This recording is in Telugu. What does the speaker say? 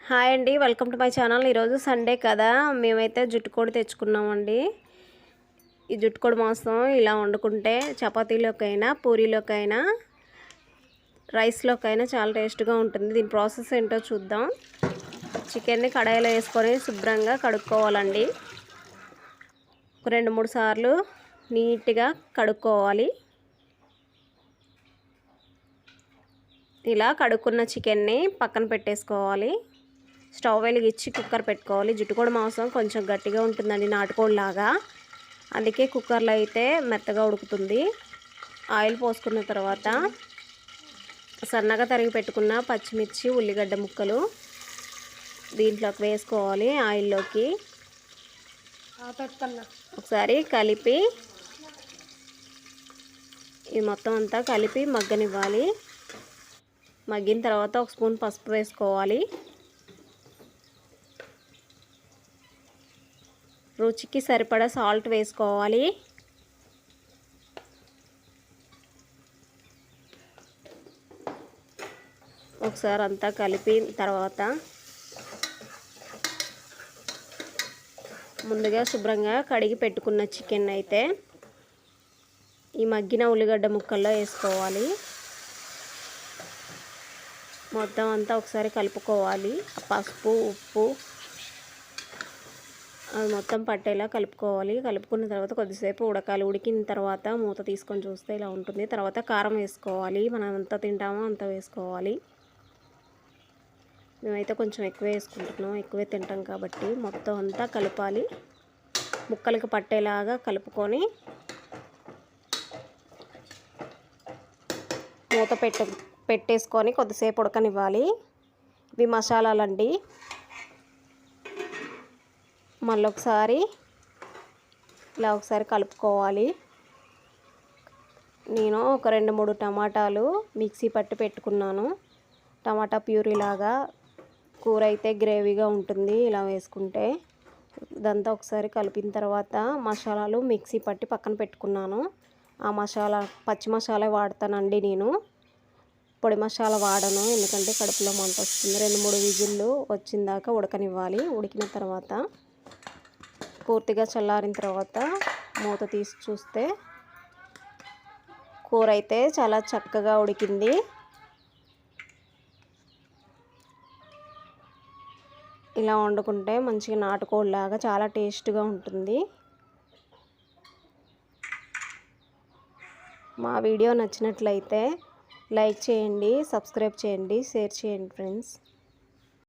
హాయ్ అండి, వెల్కమ్ టు మై ఛానల్. ఈరోజు సండే కదా, మేమైతే జుట్టుకోడి తెచ్చుకున్నామండి. ఈ జుట్టుకోడి మాంసం ఇలా వండుకుంటే చపాతీలోకైనా, పూరీలోకైనా, రైస్లోకైనా చాలా టేస్ట్గా ఉంటుంది. దీని ప్రాసెస్ ఏంటో చూద్దాం. చికెన్ని కడాయిలో వేసుకొని శుభ్రంగా కడుక్కోవాలండి. 2-3 సార్లు నీట్గా కడుక్కోవాలి. ఇలా కడుక్కున్న చికెన్ని పక్కన పెట్టేసుకోవాలి. స్టవ్ వెలిగించి కుక్కర్ పెట్టుకోవాలి. జుట్టుకోడి మాంసం కొంచెం గట్టిగా ఉంటుందండి, నాటుకోడిలాగా. అందుకే కుక్కర్లో అయితే మెత్తగా ఉడుకుతుంది. ఆయిల్ పోసుకున్న తర్వాత సన్నగా తరిగి పెట్టుకున్న పచ్చిమిర్చి, ఉల్లిగడ్డ ముక్కలు దీంట్లోకి వేసుకోవాలి. ఆయిల్లోకి ఒకసారి కలిపి ఇది మొత్తం అంతా కలిపి మగ్గనివ్వాలి. మగ్గిన తర్వాత 1 స్పూన్ పసుపు వేసుకోవాలి. రుచికి సరిపడా సాల్ట్ వేసుకోవాలి. ఒకసారి అంతా కలిపిన తర్వాత ముందుగా శుభ్రంగా కడిగి పెట్టుకున్న చికెన్ అయితే ఈ మగ్గిన ఉల్లిగడ్డ ముక్కల్లో వేసుకోవాలి. మొత్తం అంతా ఒకసారి కలుపుకోవాలి. పసుపు, ఉప్పు అది మొత్తం పట్టేలా కలుపుకోవాలి. కలుపుకున్న తర్వాత కొద్దిసేపు ఉడకాలి. ఉడికిన తర్వాత మూత తీసుకొని చూస్తే ఇలా ఉంటుంది. తర్వాత కారం వేసుకోవాలి. మనం ఎంత తింటామో అంత వేసుకోవాలి. మేమైతే కొంచెం ఎక్కువ వేసుకుంటున్నాం, ఎక్కువే తింటాం కాబట్టి మొత్తం అంతా కలపాలి. ముక్కలకి పట్టేలాగా కలుపుకొని మూత పెట్టేసుకొని కొద్దిసేపు ఉడకనివ్వాలి. ఇవి మసాలాలండి. మళ్ళీ ఒకసారి ఇలా ఒకసారి కలుపుకోవాలి. నేను ఒక 2-3 టమాటాలు మిక్సీ పట్టి పెట్టుకున్నాను. టమాటా ప్యూరీ లాగా కూర అయితే గ్రేవీగా ఉంటుంది ఇలా వేసుకుంటే. ఇదంతా ఒకసారి కలిపిన తర్వాత మసాలాలు మిక్సీ పట్టి పక్కన పెట్టుకున్నాను. ఆ మసాలా పచ్చి మసాలా వాడతానండి నేను, పొడి మసాలా వాడను. ఎందుకంటే కడుపులో మంట వస్తుంది. 2-3 విజిల్లు వచ్చిందాకా ఉడకనివ్వాలి. ఉడికిన తర్వాత పూర్తిగా చల్లారిన తర్వాత మూత తీసి చూస్తే కూర అయితే చాలా చక్కగా ఉడికింది. ఇలా వండుకుంటే మంచిగా నాటుకోడిలాగా చాలా టేస్ట్గా ఉంటుంది. మా వీడియో నచ్చినట్లయితే లైక్ చేయండి, సబ్స్క్రైబ్ చేయండి, షేర్ చేయండి ఫ్రెండ్స్.